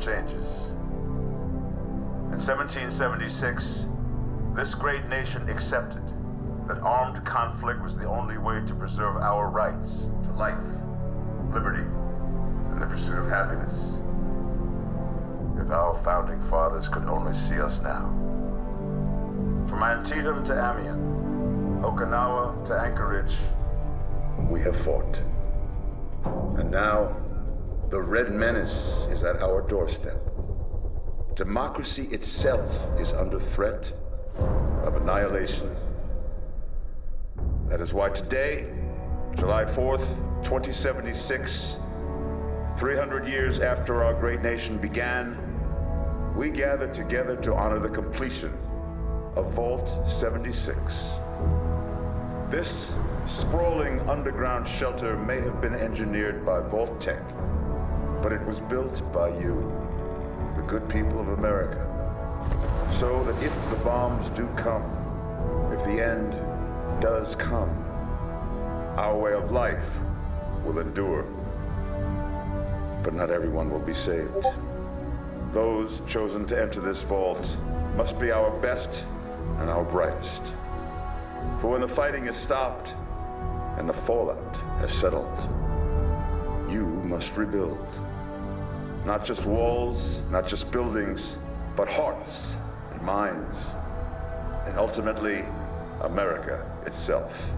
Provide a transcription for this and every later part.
changes. In 1776, this great nation accepted that armed conflict was the only way to preserve our rights to life, liberty, and the pursuit of happiness. If our founding fathers could only see us now. From Antietam to Amiens, Okinawa to Anchorage, we have fought. And now, the Red Menace is at our doorstep. Democracy itself is under threat of annihilation. That is why today, July 4th, 2076, 300 years after our great nation began, we gather together to honor the completion of Vault 76. This sprawling underground shelter may have been engineered by Vault-Tec, but it was built by you, the good people of America, so that if the bombs do come, if the end does come, our way of life will endure. But not everyone will be saved. Those chosen to enter this vault must be our best and our brightest. For when the fighting is stopped and the fallout has settled, you must rebuild. Not just walls, not just buildings, but hearts and minds, and ultimately, America itself.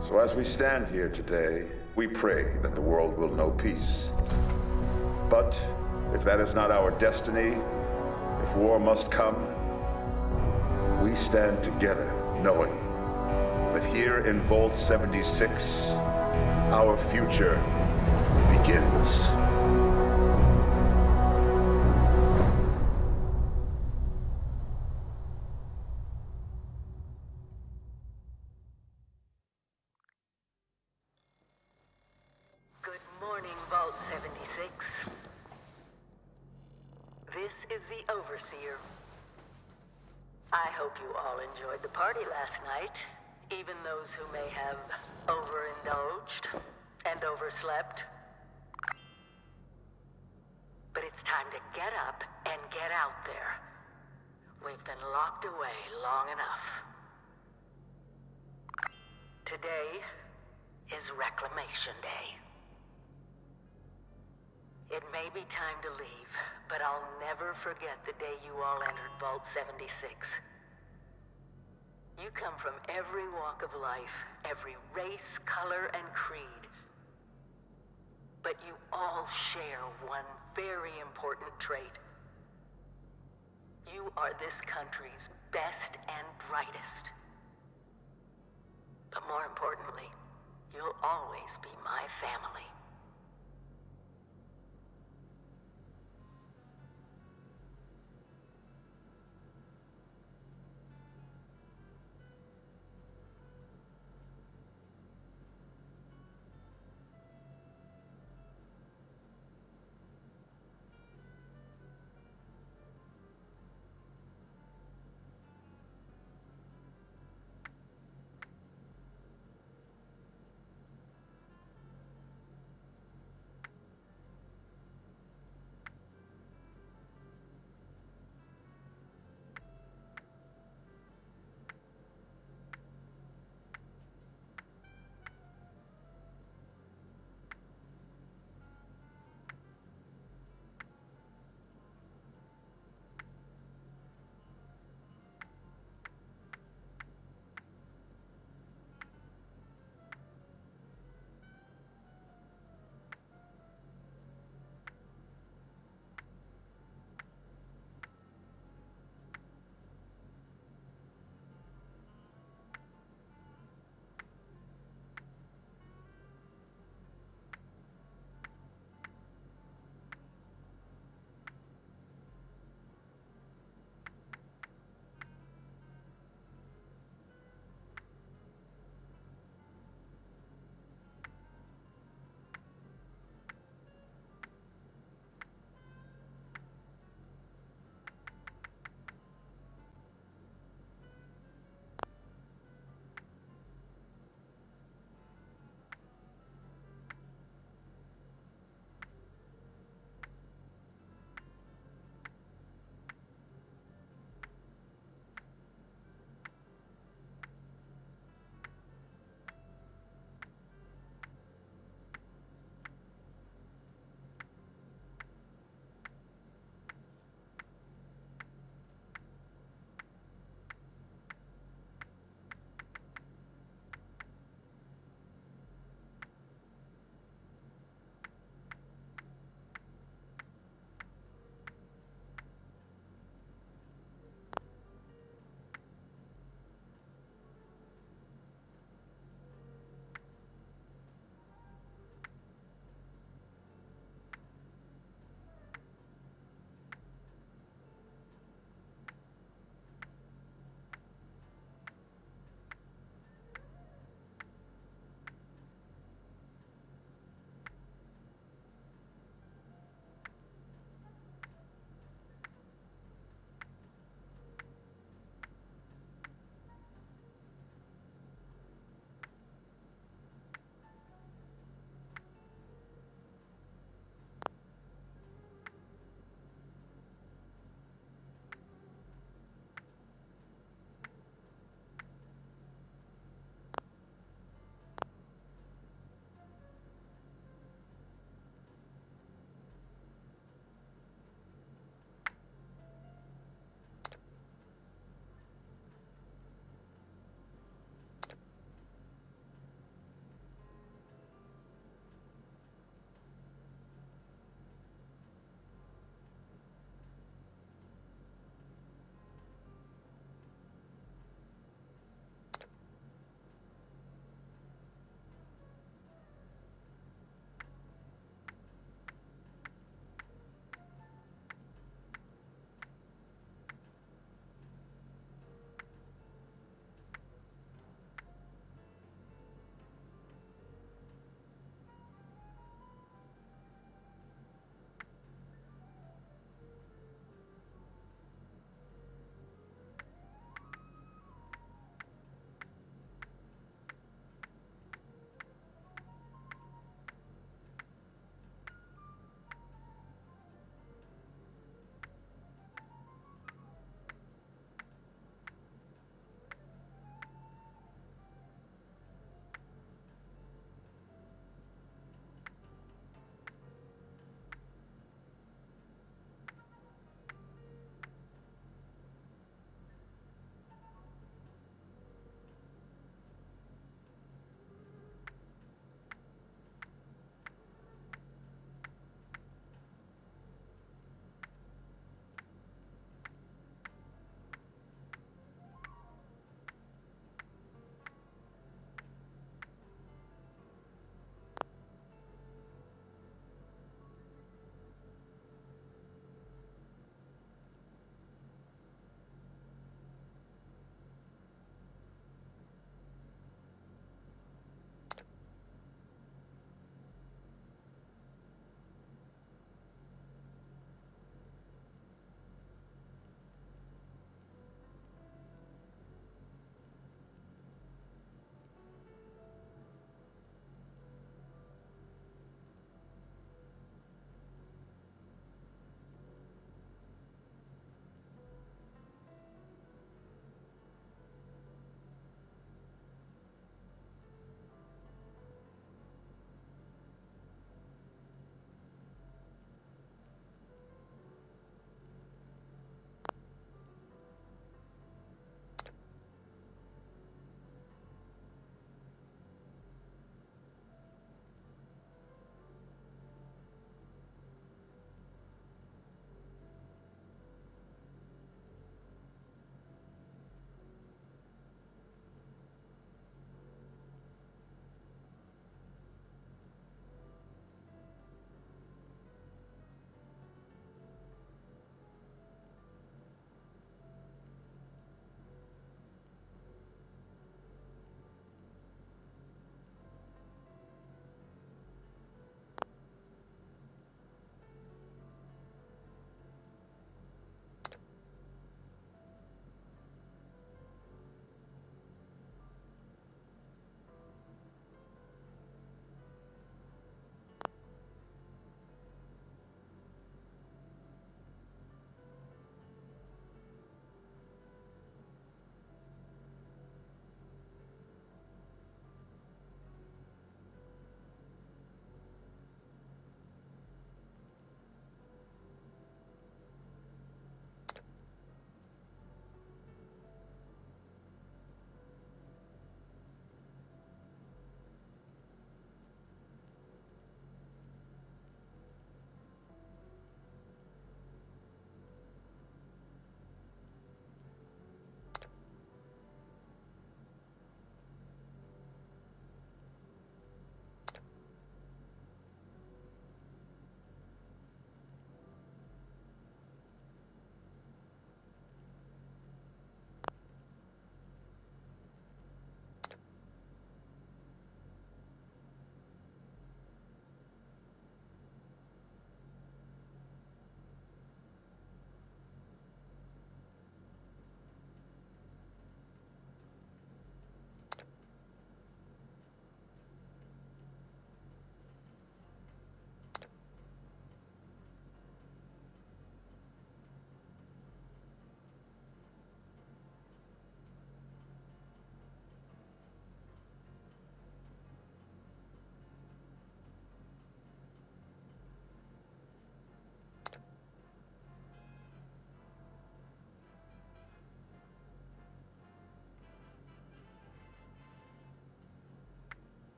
So as we stand here today, we pray that the world will know peace. But if that is not our destiny, if war must come, we stand together knowing that here in Vault 76, our future begins. Good morning, Vault 76. This is the Overseer. I hope you all enjoyed the party last night, even those who may have overindulged and overslept. But it's time to get up and get out there. We've been locked away long enough. Today is Reclamation Day. It may be time to leave, but I'll never forget the day you all entered Vault 76. You come from every walk of life, every race, color, and creed. But you all share one very important trait. You are this country's best and brightest. But more importantly, you'll always be my family.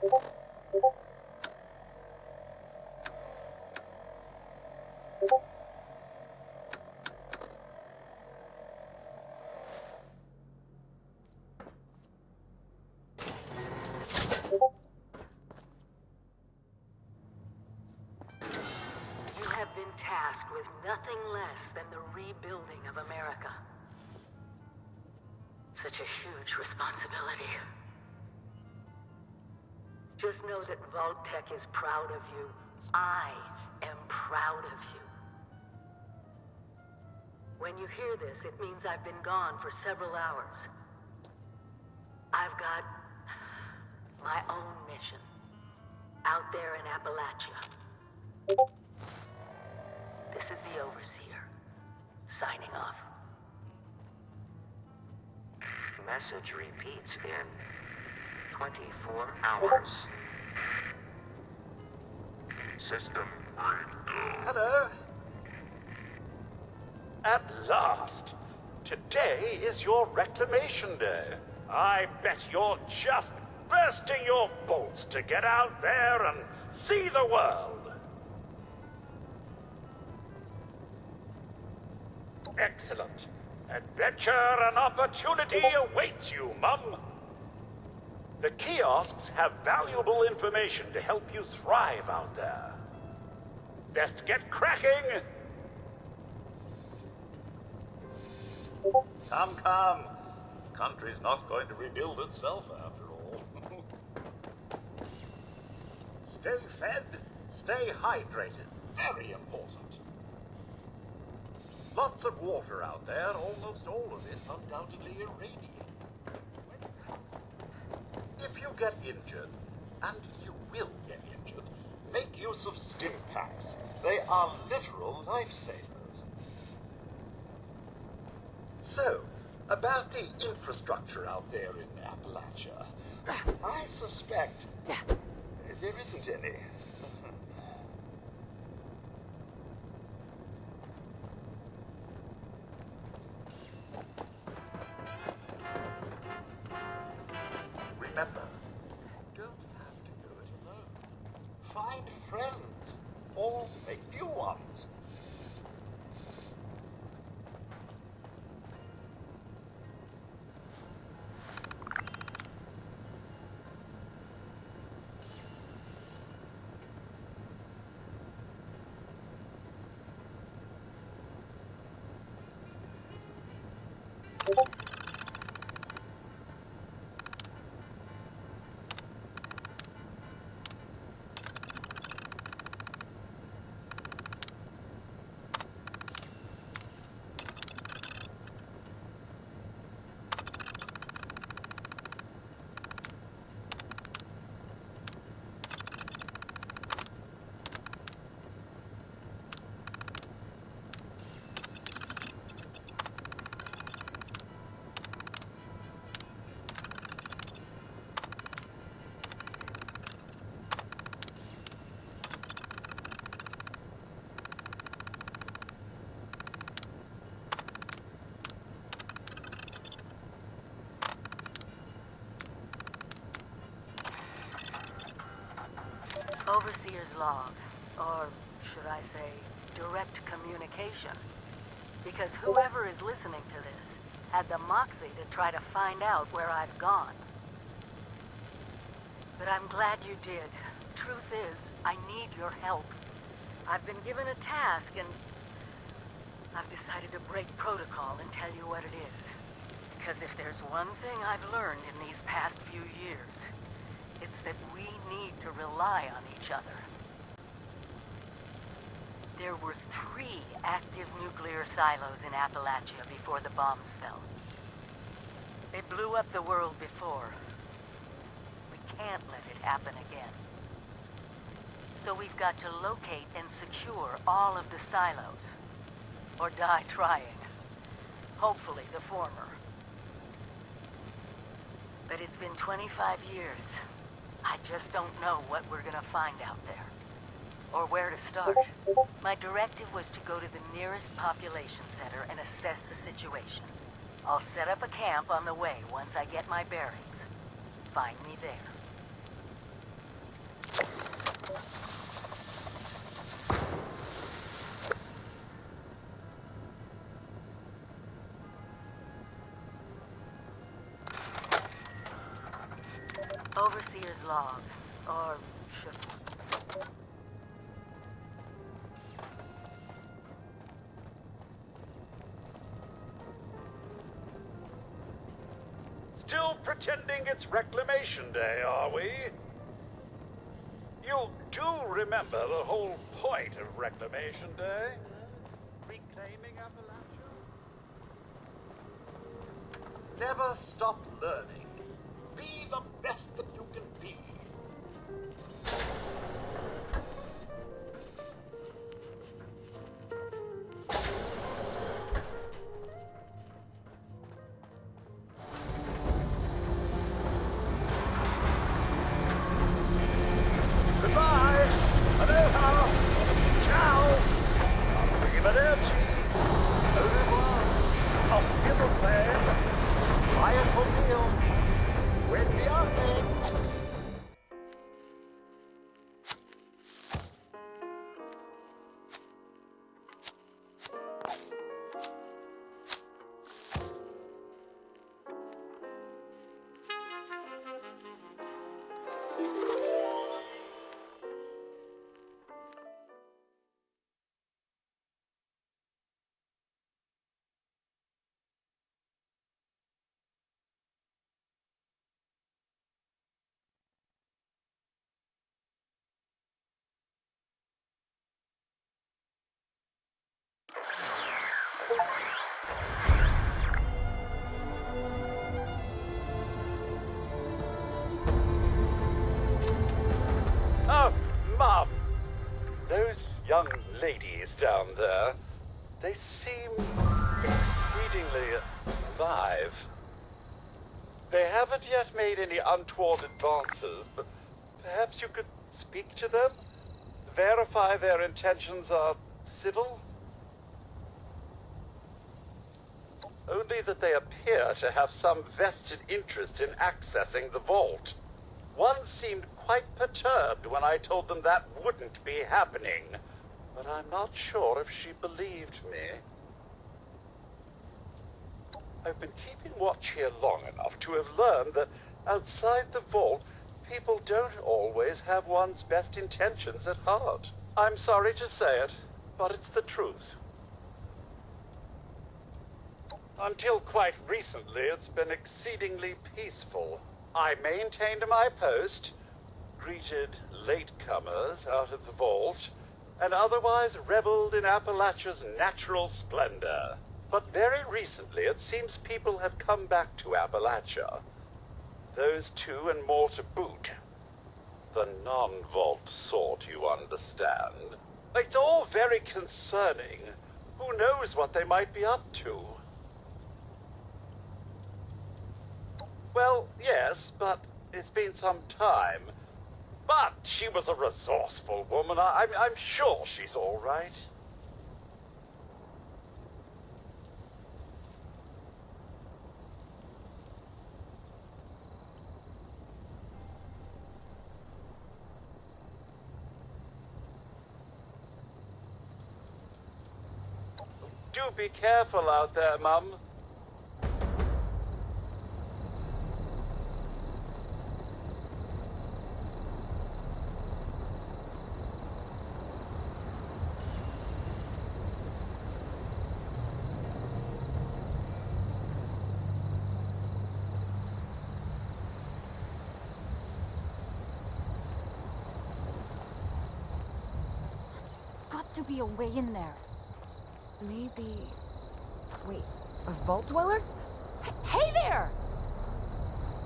You have been tasked with nothing less than the rebuilding of America. Such a huge responsibility. Just know that Vault-Tec is proud of you. I am proud of you. When you hear this, it means I've been gone for several hours. I've got my own mission out there in Appalachia. This is the Overseer, signing off. Message repeats in 24 hours. System breakdown. Hello? At last! Today is your reclamation day. I bet you're just bursting your bolts to get out there and see the world. Excellent. Adventure and opportunity awaits you, Mum. The kiosks have valuable information to help you thrive out there. Best get cracking! Come, come. The country's not going to rebuild itself after all. Stay fed, stay hydrated. Very important. Lots of water out there, almost all of it undoubtedly irradiated. If you get injured, and you will get injured, make use of stim packs. They are literal lifesavers. So, about the infrastructure out there in Appalachia, I suspect there isn't any. Remember, you don't have to go it alone. Find friends, or make new ones. Overseer's log, or should I say, direct communication. Because whoever is listening to this had the moxie to try to find out where I've gone. But I'm glad you did. Truth is, I need your help. I've been given a task and I've decided to break protocol and tell you what it is. Because if there's one thing I've learned in these past few years, it's that we need to rely on each other. There were 3 active nuclear silos in Appalachia before the bombs fell. They blew up the world before. We can't let it happen again. So we've got to locate and secure all of the silos. Or die trying. Hopefully the former. But it's been 25 years. I just don't know what we're gonna find out there. Or where to start. My directive was to go to the nearest population center and assess the situation. I'll set up a camp on the way once I get my bearings. Find me there. Overseer's log. Or should... Still pretending it's Reclamation Day, are we? You do remember the whole point of Reclamation Day? Reclaiming Appalachia? Never stop learning. Be the best that you can be. Goodbye. Aloha. Ciao. Arrivederci. Au revoir. Auf Wiedersehen. Fire for meals. When we are dead. Oh, Mum! Those young ladies down there, they seem exceedingly alive. They haven't yet made any untoward advances, but perhaps you could speak to them? Verify their intentions are civil? Only that they appear to have some vested interest in accessing the vault. One seemed quite perturbed when I told them that wouldn't be happening, but I'm not sure if she believed me. I've been keeping watch here long enough to have learned that outside the vault, people don't always have one's best intentions at heart. I'm sorry to say it, but it's the truth. Until quite recently, it's been exceedingly peaceful. I maintained my post, greeted latecomers out of the vault, and otherwise reveled in Appalachia's natural splendor. But very recently, it seems people have come back to Appalachia. Those two and more to boot. The non-vault sort, you understand. It's all very concerning. Who knows what they might be up to? Well, yes, but it's been some time. But she was a resourceful woman. I'm sure she's all right. Do be careful out there, Mum. Got to be a way in there. Maybe... Wait, a vault dweller? Hey there!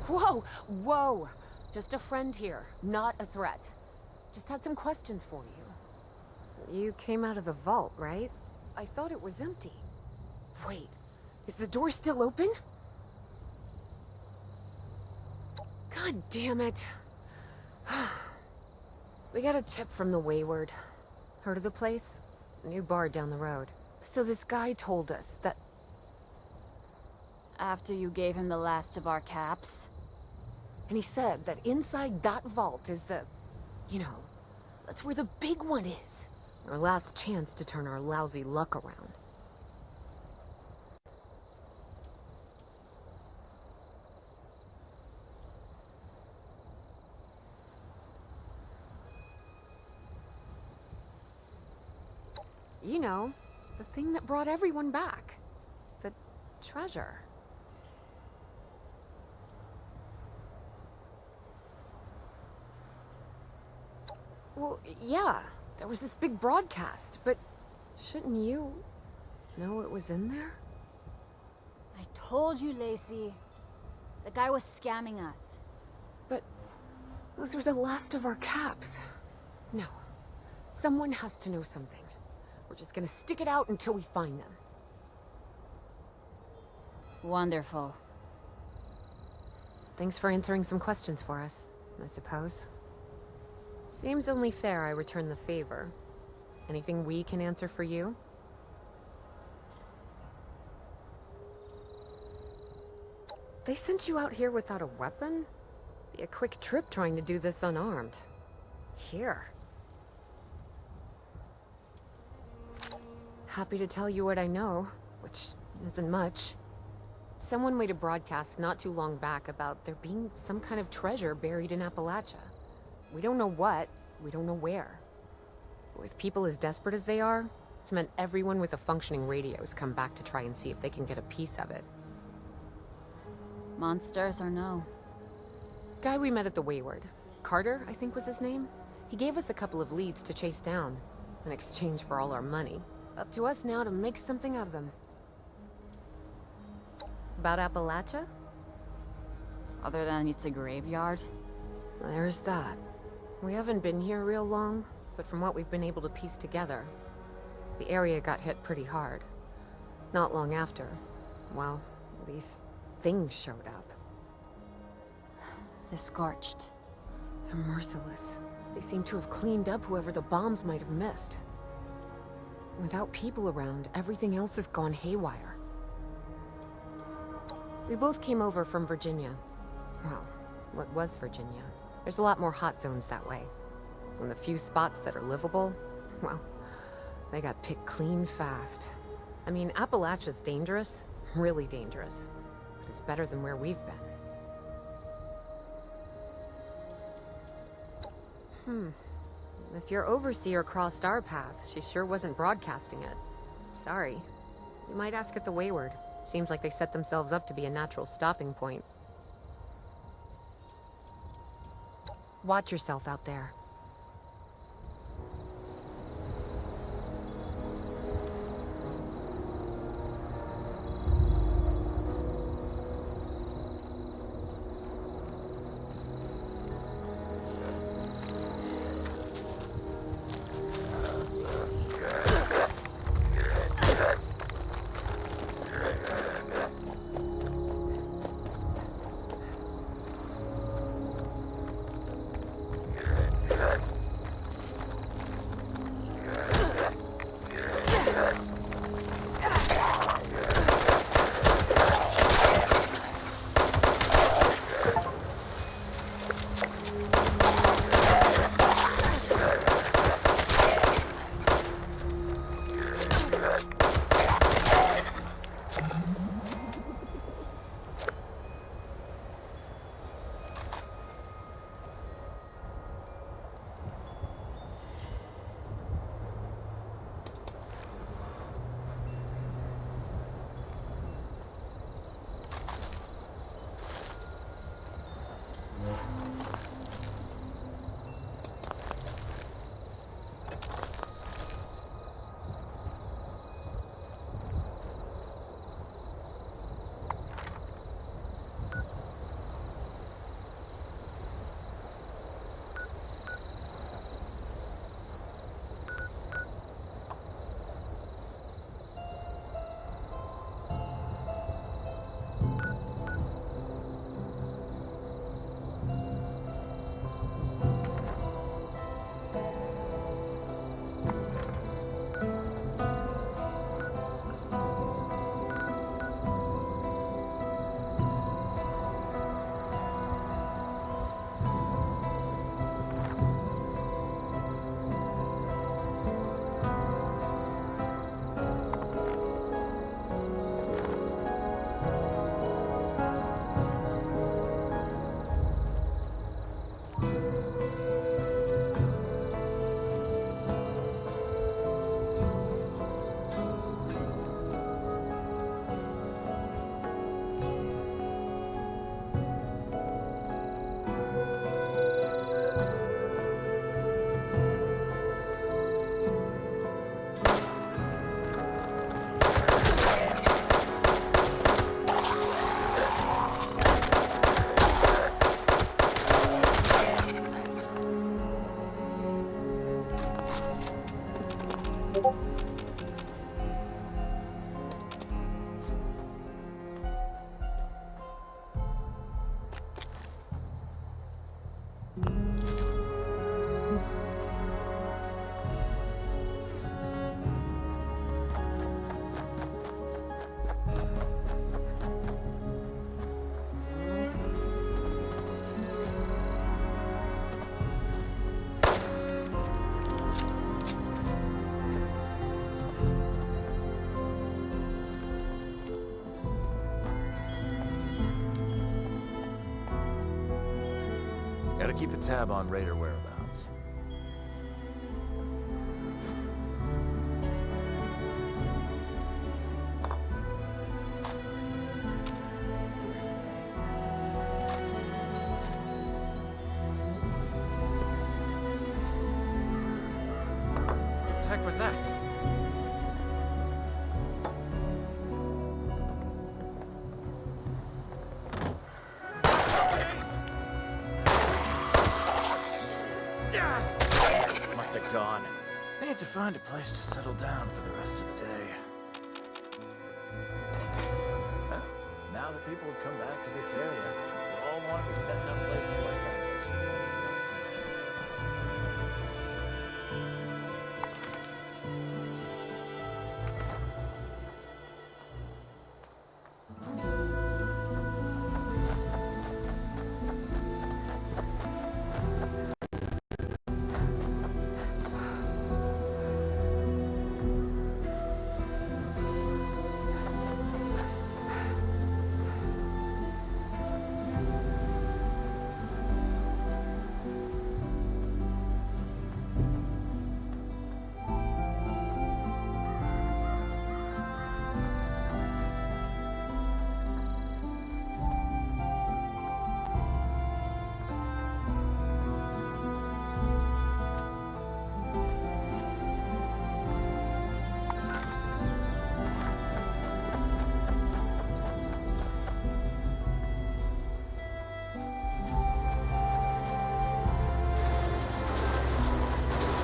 Whoa, whoa! Just a friend here, not a threat. Just had some questions for you. You came out of the vault, right? I thought it was empty. Wait, is the door still open? God damn it. We got a tip from the Wayward. Heard of the place? New bar down the road. So this guy told us that... After you gave him the last of our caps? And he said that inside that vault is the... You know, That's where the big one is. Our last chance to turn our lousy luck around. You know, the thing that brought everyone back. The treasure. Well, yeah, there was this big broadcast, but shouldn't you know it was in there? I told you, Lacey. The guy was scamming us. But those were the last of our caps. No, someone has to know something. We're just gonna stick it out until we find them. Wonderful. Thanks for answering some questions for us, I suppose. Seems only fair I return the favor. Anything we can answer for you? They sent you out here without a weapon? Be a quick trip trying to do this unarmed. Here. Happy to tell you what I know, which isn't much. Someone made a broadcast not too long back about there being some kind of treasure buried in Appalachia. We don't know what, we don't know where. With people as desperate as they are, it's meant everyone with a functioning radio has come back to try and see if they can get a piece of it. Monsters or no? Guy we met at the Wayward. Carter, I think was his name. He gave us a couple of leads to chase down, in exchange for all our money. Up to us now to make something of them. About Appalachia? Other than it's a graveyard? There's that. We haven't been here real long, but from what we've been able to piece together, the area got hit pretty hard. Not long after, well, these things showed up. The Scorched. They're merciless. They seem to have cleaned up whoever the bombs might have missed. Without people around, everything else has gone haywire. We both came over from Virginia. Well, what was Virginia? There's a lot more hot zones that way. And the few spots that are livable, well, they got picked clean fast. I mean, Appalachia's dangerous, really dangerous. But it's better than where we've been. If your overseer crossed our path, she sure wasn't broadcasting it. Sorry. You might ask at the Wayward. Seems like they set themselves up to be a natural stopping point. Watch yourself out there. Gotta keep a tab on Raider whereabouts. What the heck was that? Must have gone. Need to find a place to settle down for the rest of the day. Well, now that people have come back to this area, we'll all want to be setting up places like Foundation.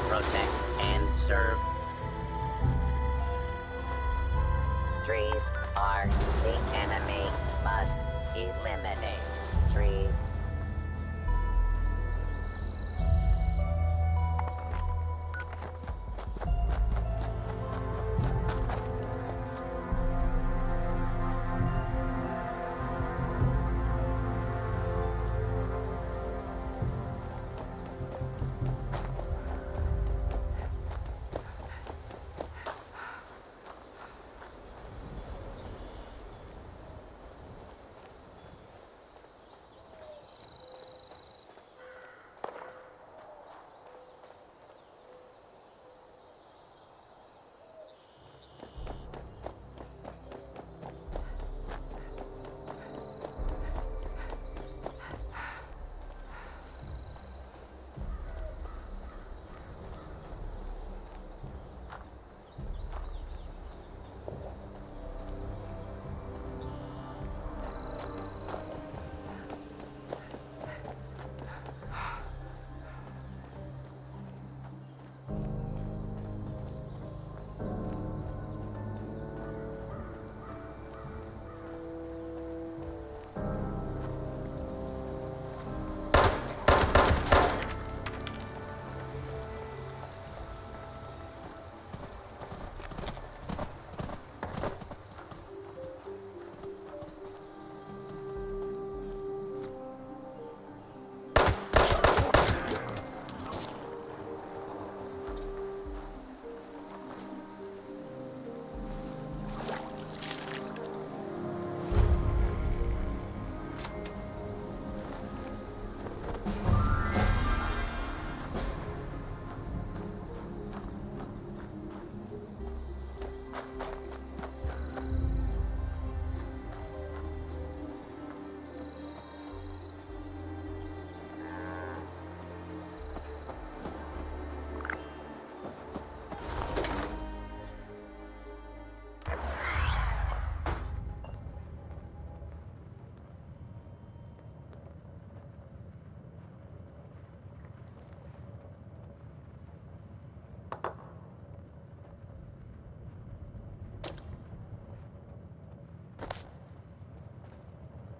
Protect and serve. Trees are the enemy. Must eliminate trees.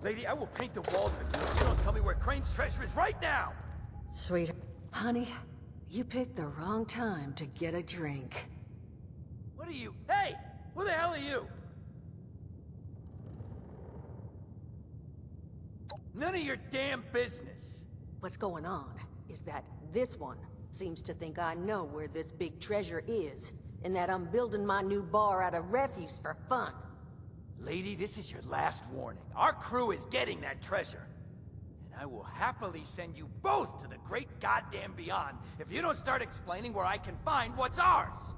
Lady, I will paint the walls with you if you don't tell me where Crane's treasure is right now! Sweetheart. Honey, you picked the wrong time to get a drink. What are you? Hey! Who the hell are you? None of your damn business. What's going on is that this one seems to think I know where this big treasure is, and that I'm building my new bar out of refuse for fun. Lady, this is your last warning. Our crew is getting that treasure. And I will happily send you both to the great goddamn beyond if you don't start explaining where I can find what's ours.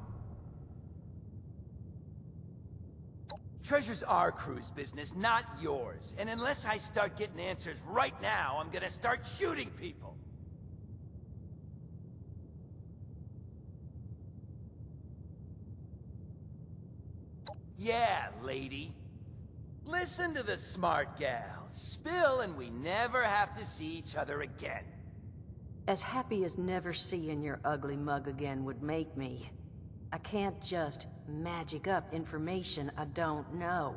Treasure's our crew's business, not yours. And unless I start getting answers right now, I'm gonna start shooting people. Yeah, lady. Listen to the smart gal. Spill and we never have to see each other again. As happy as never seeing your ugly mug again would make me, I can't just magic up information I don't know.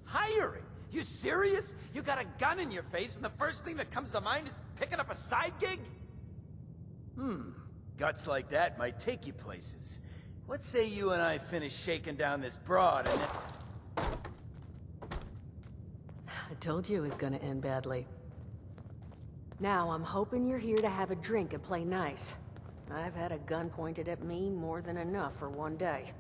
Hiring? You serious? You got a gun in your face and the first thing that comes to mind is picking up a side gig? Guts like that might take you places. What say you and I finish shaking down this broad and then... I told you it was gonna end badly. Now I'm hoping you're here to have a drink and play nice. I've had a gun pointed at me more than enough for one day.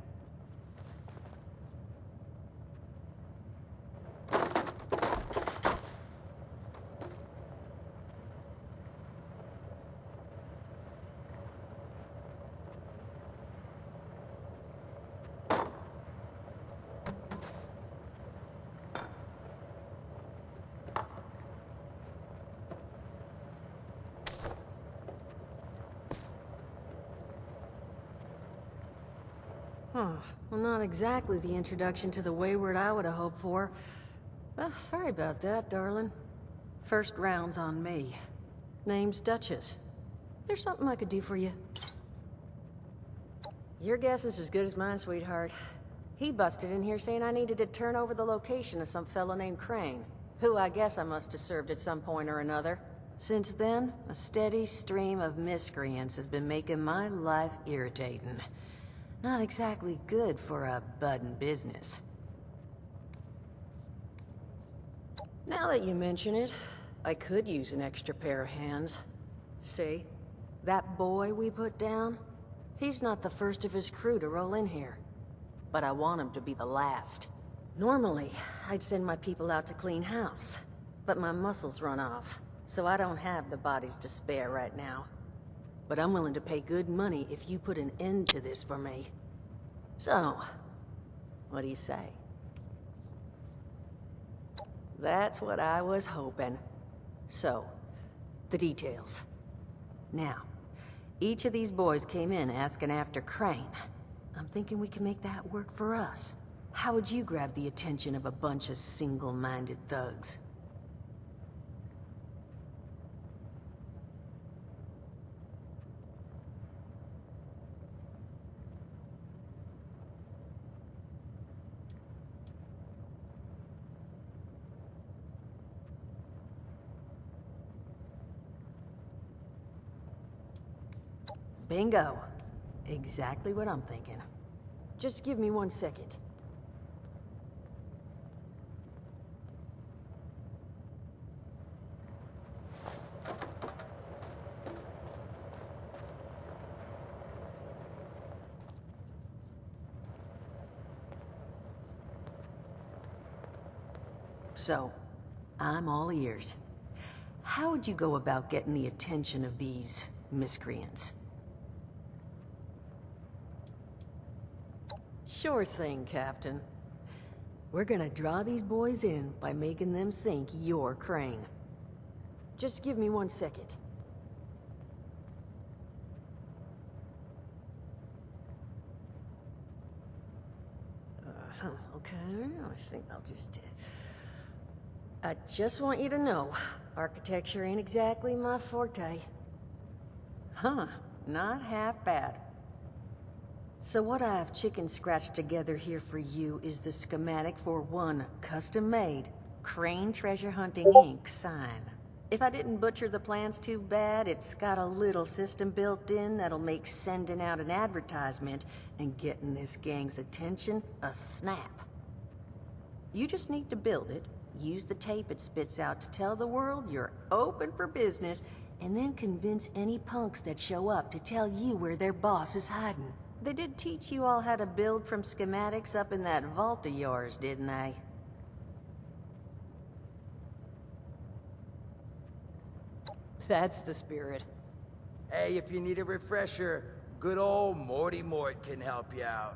Well, not exactly the introduction to the Wayward I would have hoped for. Well, sorry about that, darling. First round's on me. Name's Duchess. There's something I could do for you. Your guess is as good as mine, sweetheart. He busted in here saying I needed to turn over the location of some fellow named Crane, who I guess I must have served at some point or another. Since then, a steady stream of miscreants has been making my life irritating. Not exactly good for a budding business. Now that you mention it, I could use an extra pair of hands. See? That boy we put down? He's not the first of his crew to roll in here. But I want him to be the last. Normally, I'd send my people out to clean house. But my muscles run off, so I don't have the bodies to spare right now. But I'm willing to pay good money if you put an end to this for me. So, what do you say? That's what I was hoping. So, the details. Now, each of these boys came in asking after Crane. I'm thinking we can make that work for us. How would you grab the attention of a bunch of single-minded thugs? Bingo. Exactly what I'm thinking. Just give me 1 second. So, I'm all ears. How would you go about getting the attention of these miscreants? Sure thing, Captain. We're gonna draw these boys in by making them think you're Crane. Just give me 1 second. Okay, I think I'll just... I just want you to know, architecture ain't exactly my forte. Huh, not half bad. So what I've chicken scratched together here for you is the schematic for one custom-made, Crane Treasure Hunting Inc. sign. If I didn't butcher the plans too bad, it's got a little system built in that'll make sending out an advertisement and getting this gang's attention a snap. You just need to build it, use the tape it spits out to tell the world you're open for business, and then convince any punks that show up to tell you where their boss is hiding. They did teach you all how to build from schematics up in that vault of yours, didn't they? That's the spirit. Hey, if you need a refresher, good old Morty Mort can help you out.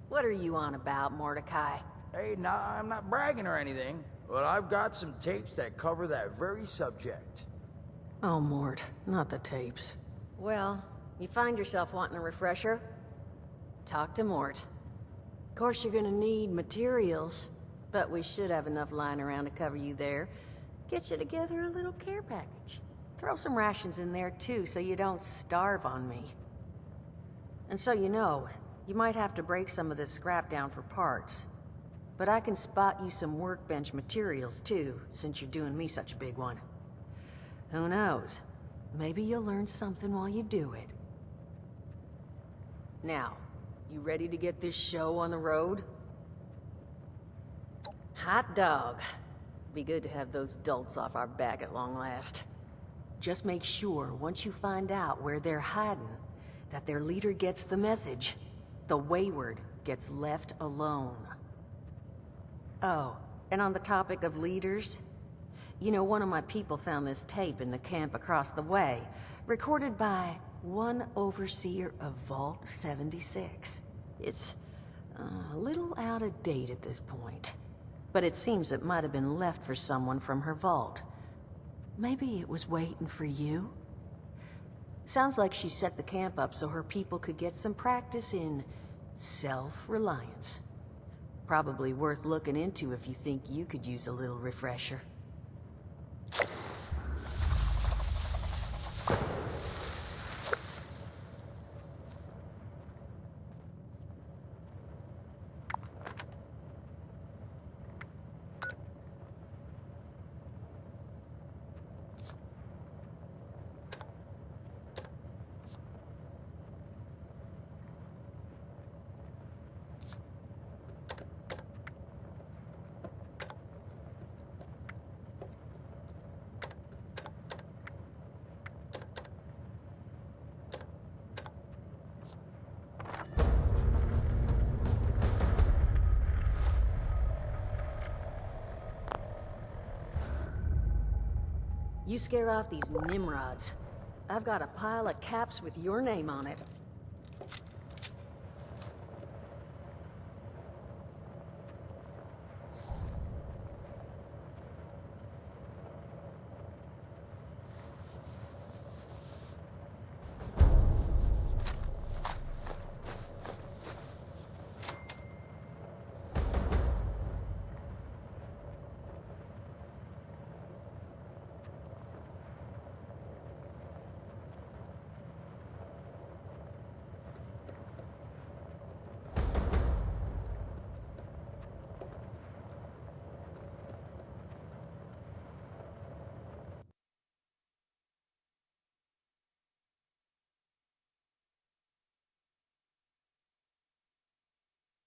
What are you on about, Mordecai? Hey, nah, I'm not bragging or anything, but I've got some tapes that cover that very subject. Oh, Mort, not the tapes. Well, you find yourself wanting a refresher? Talk to Mort. Of course, you're gonna need materials, but we should have enough lying around to cover you there. Get you together a little care package. Throw some rations in there, too, so you don't starve on me. And so you know, you might have to break some of this scrap down for parts. But I can spot you some workbench materials, too, since you're doing me such a big one. Who knows? Maybe you'll learn something while you do it. Now, you ready to get this show on the road? Hot dog. Be good to have those dolts off our back at long last. Just make sure, once you find out where they're hiding, that their leader gets the message. The wayward gets left alone. Oh, and on the topic of leaders, you know, one of my people found this tape in the camp across the way, recorded by one overseer of Vault 76. It's a little out of date at this point, but it seems it might have been left for someone from her vault. Maybe it was waiting for you? Sounds like she set the camp up so her people could get some practice in self-reliance. Probably worth looking into if you think you could use a little refresher. You scare off these Nimrods. I've got a pile of caps with your name on it.